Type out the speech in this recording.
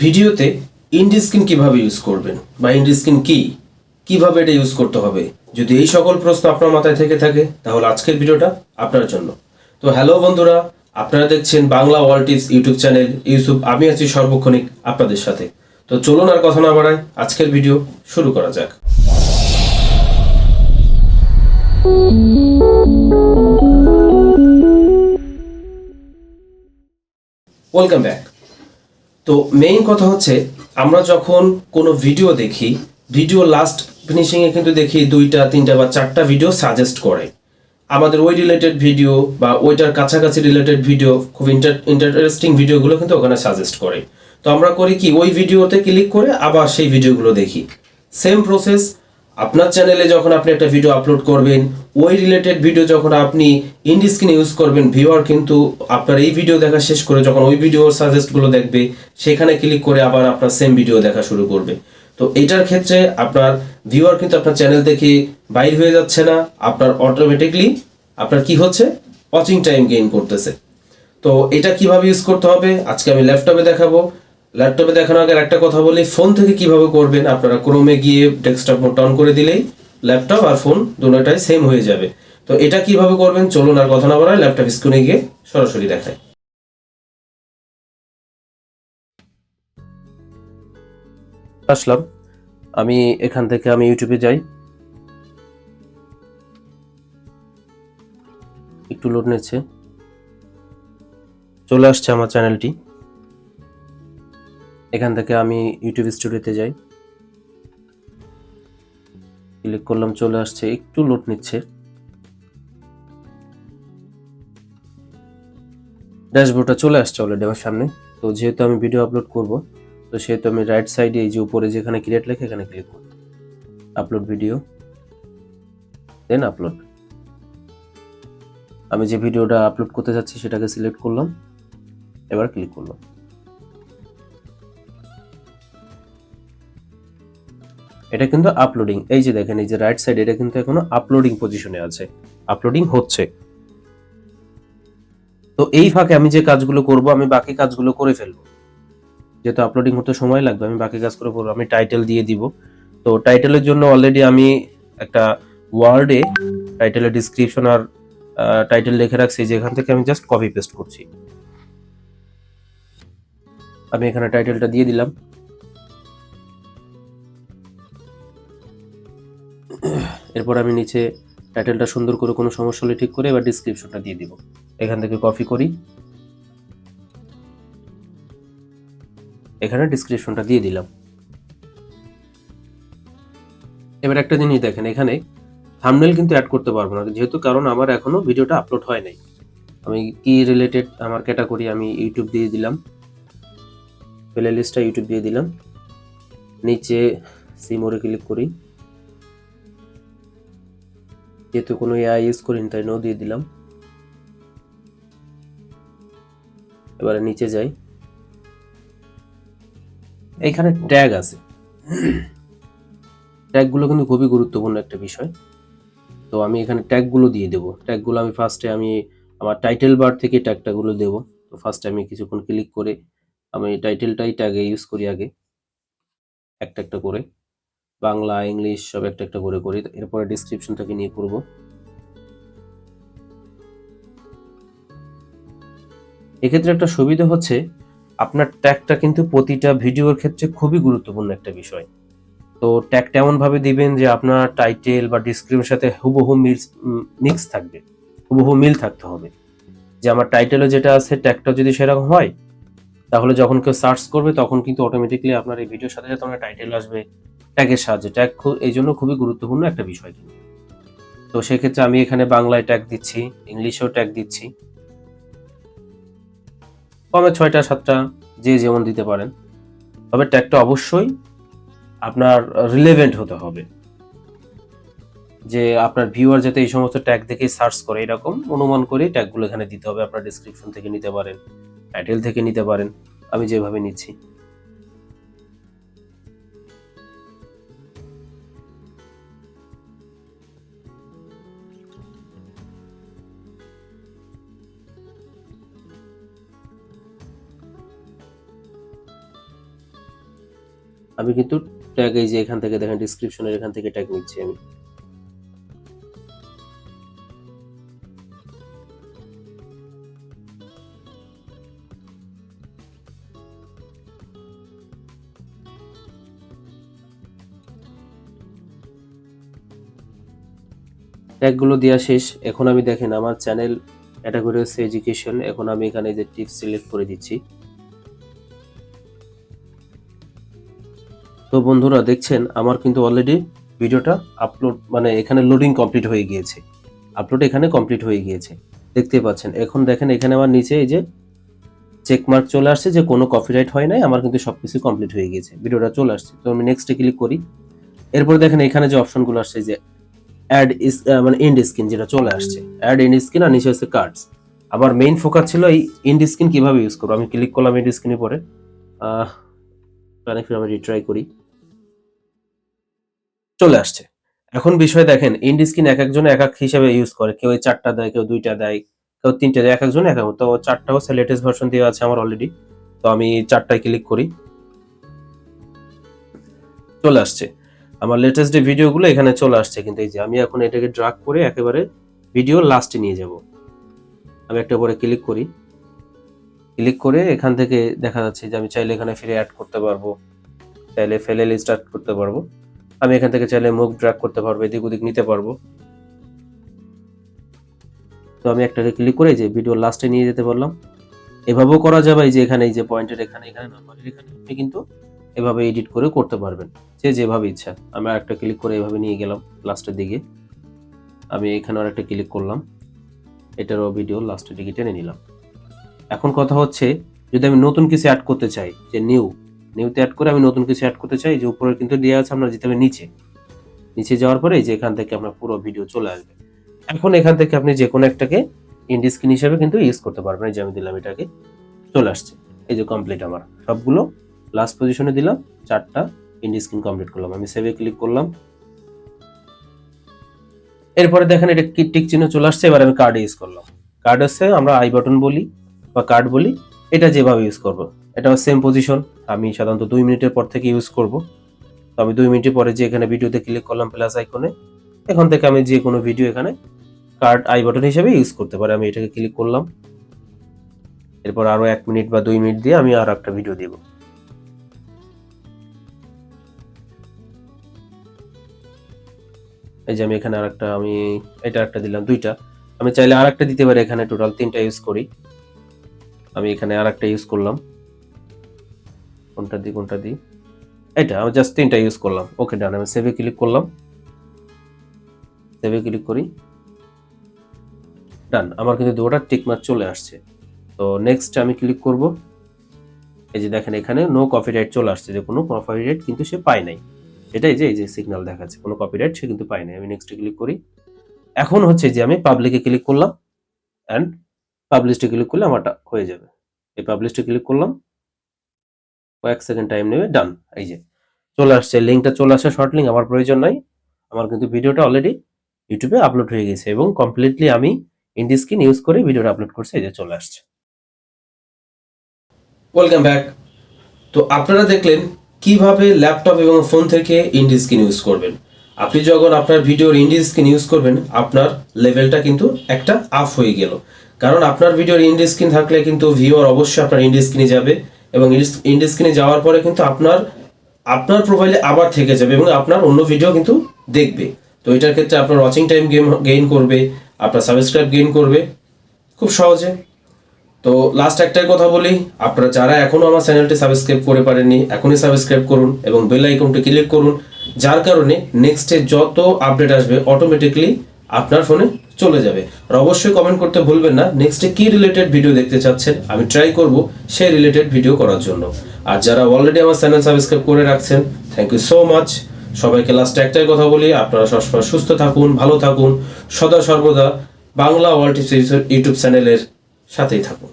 ভিডিওতে ইন্ডি স্ক্রিন কিভাবে ইউজ করবেন বা ইন্ডি স্ক্রিন কি, কিভাবে এটা ইউজ করতে হবে, যদি এই সকল প্রশ্ন আপনার মাথায় থেকে থাকে তাহলে আজকের ভিডিওটা আপনার জন্য। তো হ্যালো বন্ধুরা, আপনারা দেখছেন Bangla world tips YouTube channel Yusuf. আমি আছি সর্বক্ষণিক আপনাদের সাথে। তো চলুন আর কথা না বাড়ায় আজকের ভিডিও শুরু করা যাক। Welcome back. তো মেইন কথা হচ্ছে, আমরা যখন কোনো ভিডিও দেখি, ভিডিও লাস্ট ফিনিশিংয়ে কিন্তু দেখি 2টা 3টা বা 4টা ভিডিও সাজেস্ট করে আমাদের ওই রিলেটেড ভিডিও বা ওইটার কাছাকাছি রিলেটেড ভিডিও, খুব ইন্টারেস্টিং ভিডিওগুলো কিন্তু ওখানে সাজেস্ট করে। তো আমরা করি কি, ওই ভিডিওতে ক্লিক করে আবার সেই ভিডিওগুলো দেখি। সেম প্রসেস আপনার চ্যানেলে যখন আপনি একটা ভিডিও আপলোড করবেন, ওই রিলেটেড ভিডিও যখন আপনি ইন্ডি স্ক্রিন ইউজ করবেন, ভিউয়ার কিন্তু আপনার এই ভিডিও দেখা শেষ করে যখন ওই ভিডিওর সাজেস্টগুলো দেখবে, সেখানে ক্লিক করে আবার আপনার সেম ভিডিও দেখা শুরু করবে। তো এটার ক্ষেত্রে আপনার ভিউয়ার কিন্তু আপনার চ্যানেল থেকে বাইর হয়ে যাচ্ছে না, আপনার অটোমেটিকলি আপনার কি হচ্ছে, ওয়াচিং টাইম গেইন করতেছে। তো এটা কিভাবে ইউজ করতে হবে আজকে আমি ল্যাপটপে দেখাবো। ল্যাপটপে দেখানোর আগে একটা কথা বলি, ফোন থেকে কিভাবে করবেন। আপনারা ক্রোমে গিয়ে ডেস্কটপ মোড অন করে দিলেই ল্যাপটপ আর ফোন দুটোটাই সেম হয়ে যাবে। তো এটা কিভাবে করবেন চলুন আর কথা না বাড়ায় ল্যাপটপ স্ক্রিনে গিয়ে সরাসরি দেখাই। আসলাম, আমি এখান থেকে আমি ইউটিউবে যাই, একটু লোড নিচ্ছে, চলে আসছে আমার চ্যানেলটি। এখান থেকে আমি ইউটিউব স্টুডিওতে যাই, ক্লিক করলাম, চলে আসছে, একটু লোড নিচ্ছে। ড্যাশবোর্ডটা চলে আসছে অলরেডি আমার সামনে। তো যেহেতু আমি ভিডিও আপলোড করব, তো সেহেতু আমি রাইট সাইডে এই যে উপরে যেখানে ক্রিয়েট লেখে এখানে ক্লিক করব, আপলোড ভিডিও, দেন আপলোড। আমি যে ভিডিওটা আপলোড করতে যাচ্ছি সেটাকে সিলেক্ট করলাম, এবার ক্লিক করলাম। এটা কিন্তু আপলোডিং, এই যে দেখেন এই যে রাইট সাইড, এটা কিন্তু এখনো আপলোডিং পজিশনে আছে, আপলোডিং হচ্ছে। তো এই ফাঁকে আমি যে কাজগুলো করব, আমি বাকি কাজগুলো করে ফেলবো, যেহেতু আপলোডিং হতে সময় লাগবে, আমি বাকি কাজ করে ফেলবো। আমি টাইটেল দিয়ে দিব। তো টাইটেলের জন্য অলরেডি আমি একটা ওয়ার্ডে টাইটেলের ডিসক্রিপশন আর টাইটেল লিখে রাখছি, যেখান থেকে আমি জাস্ট কপি পেস্ট করছি। আমি এখানে টাইটেলটা দিয়ে দিলাম। এরপর আমি নিচে টাইটেলটা সুন্দর করে কোনো সমস্যা হলে ঠিক করে এবার ডিসক্রিপশনটা দিয়ে দিব। এখান থেকে কপি করি, এখানে ডিসক্রিপশনটা দিয়ে দিলাম। এবার একটা জিনিস দেখেন, এখানে থাম্বনেল কিন্তু অ্যাড করতে পারবো না, যেহেতু কারণ আমার এখনো ভিডিওটা আপলোড হয় নাই। আমি কি রিলেটেড আমার ক্যাটাগরি আমি ইউটিউব দিয়ে দিলাম, প্লে লিস্টটা ইউটিউব দিয়ে দিলাম। নিচে সিমোরে ক্লিক করি, যেহেতু কোনো এআই ইউজ করিনি তাই নো দিয়ে দিলাম। এবারে নিচে যাই, এইখানে ট্যাগ আছে। ট্যাগগুলো কিন্তু খুবই গুরুত্বপূর্ণ একটা বিষয়। তো আমি এখানে ট্যাগগুলো দিয়ে দেবো। ট্যাগগুলো আমি ফার্স্টে আমি আমার টাইটেল বার থেকে ট্যাগগুলো দেবো। তো ফার্স্টে আমি কিছুক্ষণ ক্লিক করে আমি টাইটেলটাই ট্যাগে ইউজ করি আগে, একটা একটা করে, বাংলা ইংলিশ সব একটা একটা করে করি। এরপরে ডিসক্রিপশনটাকে নিয়ে করব। এক্ষেত্রে একটা সুবিধা হচ্ছে, আপনার ট্যাগটা কিন্তু প্রতিটা ভিডিওর ক্ষেত্রে খুবই গুরুত্বপূর্ণ একটা বিষয়। তো ট্যাগটা এমনভাবে দিবেন যে আপনার টাইটেল বা ডিসক্রিপশনের সাথে হুবহু মিক্স থাকবে, হুবহু মিল থাকতে হবে। যে আমার টাইটেলে যেটা আছে ট্যাগটা যদি সেরকম হয়, তাহলে যখন কেউ সার্চ করবে তখন কিন্তু অটোমেটিকলি আপনার এই ভিডিওর সাথে সাথে আমার টাইটেল আসবে ট্যাগের সাহায্যে। ট্যাগ এই জন্য খুবই গুরুত্বপূর্ণ একটা বিষয় কিন্তু। তো সেক্ষেত্রে আমি এখানে বাংলায় ট্যাগ দিচ্ছি, ইংলিশেও ট্যাগ দিচ্ছি, কমে 6টা 7টা যে যেমন দিতে পারেন। তবে ট্যাগটা অবশ্যই আপনার রিলেভেন্ট হতে হবে, যে আপনার ভিউয়ার যাতে এই সমস্ত ট্যাগ দেখে সার্চ করে, এরকম অনুমান করে ট্যাগগুলো এখানে দিতে হবে। আপনার ডেসক্রিপশন থেকে নিতে পারেন, টাইটেল থেকে নিতে পারেন, আমি যেভাবে নিচ্ছি। আমি কিন্তু ট্যাগ এই যে এখান থেকে দেখেন ডিসক্রিপশনের এখান থেকে ট্যাগ নিচ্ছি আমি। ট্যাগগুলো দেওয়া শেষ। এখন আমি দেখেন আমার চ্যানেল ক্যাটাগরি হচ্ছে এডুকেশন। এখন আমি এখানে যে টিপস সিলেক্ট করে দিচ্ছি। তো বন্ধুরা দেখছেন আমার কিন্তু অলরেডি ভিডিওটা আপলোড মানে এখানে লোডিং কমপ্লিট হয়ে গিয়েছে, আপলোড এখানে কমপ্লিট হয়ে গিয়েছে দেখতে পাচ্ছেন। এখন দেখেন এখানে আমার নিচে এই যে চেক মার্ক চলে আসছে যে কোনো কপিরাইট হয় নাই, আমার কিন্তু সবকিছু কমপ্লিট হয়ে গিয়েছে, ভিডিওটা চলে আসছে। তো আমি নেক্সটে ক্লিক করি। এরপরে দেখেন এখানে যে অপশনগুলো আসছে যে অ্যাড মানে এন্ড স্ক্রিন যেটা চলে আসছে, অ্যাড এন্ড স্ক্রিন আর নিচে হচ্ছে কার্ডস। আমার মেইন ফোকাস ছিল এই এন্ড স্ক্রিন কিভাবে ইউজ করবো। আমি ক্লিক করলাম এন্ড স্ক্রিনে, পরে আমি রিট্রাই করি, চলে আসছে। এখন বিষয় দেখেন এন্ড স্ক্রিন এক একজন এক এক হিসেবে ইউজ করে, কেউ 4টা দেয়, কেউ 2টা দেয়, কেউ 3টে দেয়, এক একজন এক এক। তো 4টা হচ্ছে লেটেস্ট ভার্সন দেওয়া আছে আমার অলরেডি। তো আমি 4টায় ক্লিক করি, চলে আসছে আমার লেটেস্ট যে ভিডিওগুলো এখানে চলে আসছে। কিন্তু এই যে আমি এখন এটাকে ড্রাগ করে একেবারে ভিডিও লাস্টে নিয়ে যাব। আমি একটা উপরে ক্লিক করি, ক্লিক করে এখান থেকে দেখা যাচ্ছে যে আমি চাইলে এখানে ফিরে অ্যাড করতে পারবো, চাইলে ফেলে স্টার্ট করতে পারবো। আমি এখান থেকে চাইলে মুভ ড্র্যাগ করতে পারবো, এদিক ওদিক নিতে পারবো। তো আমি একটাকে ক্লিক করে যে ভিডিও লাস্টে নিয়ে যেতে পারলাম। এভাবেও করা যাবে, এই যে এখানে এই যে পয়েন্টের এখানে নাম্বারের এখানে আপনি কিন্তু এভাবে এডিট করে করতে পারবেন, যেভাবে ইচ্ছা। আমি আরেকটা ক্লিক করে এভাবে নিয়ে গেলাম লাস্টের দিকে। আমি এখানে আরেকটা ক্লিক করলাম, এটারও ভিডিও লাস্টের দিকে টেনে নিলাম। এখন কথা হচ্ছে যদি আমি নতুন কিছু অ্যাড করতে চাই, যে নিউতে অ্যাড করে আমি নতুন কিছু অ্যাড করতে চাই, যে উপরে কিন্তু দেওয়া আছে, আমরা যেতে হবে নিচে যাওয়ার পরে যে এখান থেকে আপনার পুরো ভিডিও চলে আসবে। এখন এখান থেকে আপনি যে কোনো একটাকে এন্ড স্ক্রিন হিসেবে কিন্তু ইউজ করতে পারবেন। এই যে আমি দিলাম, এটাকে চলে আসছে, এই যে কমপ্লিট আমার সবগুলো লাস্ট পজিশনে দিলাম, 4টা এন্ড স্ক্রিন কমপ্লিট করলাম। আমি সেভে ক্লিক করলাম। এরপরে দেখেন এটা টিক চিহ্ন চলে আসছে। এবার আমি কার্ড ইউজ করলাম। কার্ড হচ্ছে আমরা আই বাটন বলি বা কার্ড বলি, এটা যেভাবে ইউজ করব। এটা সেম পজিশন, আমি সাধারণত 2 মিনিটের পর থেকে ইউজ করব। তো আমি 2 মিনিটের পরে যে এখানে ভিডিওতে ক্লিক করলাম প্লাস আইকনে, এখান থেকে আমি যে কোনো ভিডিও এখানে কার্ড আই বাটন হিসেবে ইউজ করতে পারি। আমি এটাকে ক্লিক করলাম। এরপর আরো 1 মিনিট বা 2 মিনিট দিয়ে আমি আর একটা ভিডিও দেব। এই যে আমি এখানে আরেকটা, আমি এটা একটা দিলাম, 2টা। আমি চাইলে আরেকটা দিতে পারি, এখানে টোটাল 3টা ইউজ করি। আমি এখানে আরেকটা ইউজ করলাম, কোনটা দিই, এটা আমি জাস্ট 3টা ইউজ করলাম। ওকে ডান। আমি সেভে ক্লিক করলাম, সেভে ক্লিক করি, ডান। আমার কিন্তু 2টা টিক মার্ক চলে আসছে। তো নেক্সট আমি ক্লিক করব। এই যে দেখেন এখানে নো কপিরাইট চলে আসছে, যে কোনো কপিরাইট কিন্তু সে পায় নাই। এটাই যে এই যে সিগন্যাল দেখাচ্ছে কোনো কপিরাইট সে কিন্তু পায় নাই। আমি নেক্সটে ক্লিক করি। এখন হচ্ছে যে আমি পাবলিকে ক্লিক করলাম অ্যান্ড পাবলিশে ক্লিক করলে আমারটা হয়ে যাবে। এই পাবলিশে ক্লিক করলাম, কয়েক সেকেন্ড টাইম নেবে, ডান। এই যে চলে আসছে, লিঙ্কটা চলে আসে, শর্ট লিঙ্ক আমার প্রয়োজন নাই। আমার কিন্তু ভিডিওটা অলরেডি ইউটিউবে আপলোড হয়ে গেছে এবং কমপ্লিটলি আমি এন্ড স্ক্রিন ইউজ করে ভিডিওটা আপলোড করছি। এই যে চলে আসছে। Welcome back. তো আপনারা দেখলেন কিভাবে ল্যাপটপ এবং ফোন থেকে এন্ড স্ক্রিন ইউজ করবেন। আপনি যখন আপনার ভিডিওর এন্ড স্ক্রিন ইউজ করবেন, আপনার লেভেলটা কিন্তু একটা আপ হয়ে গেল। কারণ আপনার ভিডিওর এন্ড স্ক্রিন থাকলে কিন্তু ভিউয়ার অবশ্যই আপনার এন্ড স্ক্রিনে যাবে এবং এন্ড স্ক্রিনে যাওয়ার পরে কিন্তু আপনার প্রোফাইলে আবার থেকে যাবে এবং আপনার অন্য ভিডিও কিন্তু দেখবে। তো এটার ক্ষেত্রে আপনার ওয়াচিং টাইম গেইন করবে, আপনার সাবস্ক্রাইব গেইন করবে খুব সহজে। তো লাস্ট একটাই কথা বলি, আপনারা যারা এখনো আমার চ্যানেলটি সাবস্ক্রাইব করে পারেননি, এখনই সাবস্ক্রাইব করুন এবং বেল আইকনটি ক্লিক করুন, যার কারণে নেক্সটে যত আপডেট আসবে অটোমেটিকলি আপনার ফোনে চলে যাবে। আর অবশ্যই কমেন্ট করতে ভুলবেন না নেক্সটে কি রিলেটেড ভিডিও দেখতে চাচ্ছেন, আমি ট্রাই করব সেই রিলেটেড ভিডিও করার জন্য। আর যারা অলরেডি আমার চ্যানেল সাবস্ক্রাইব করে রাখছেন, থ্যাংক ইউ সো মাচ। সবাইকে লাস্টে একটাই কথা বলি, আপনারা সবসময় সুস্থ থাকুন, ভালো থাকুন, সদা সর্বদা বাংলা ওয়ার্ল্ড টিপস ইউটিউব চ্যানেলের সাথেই থাকুন।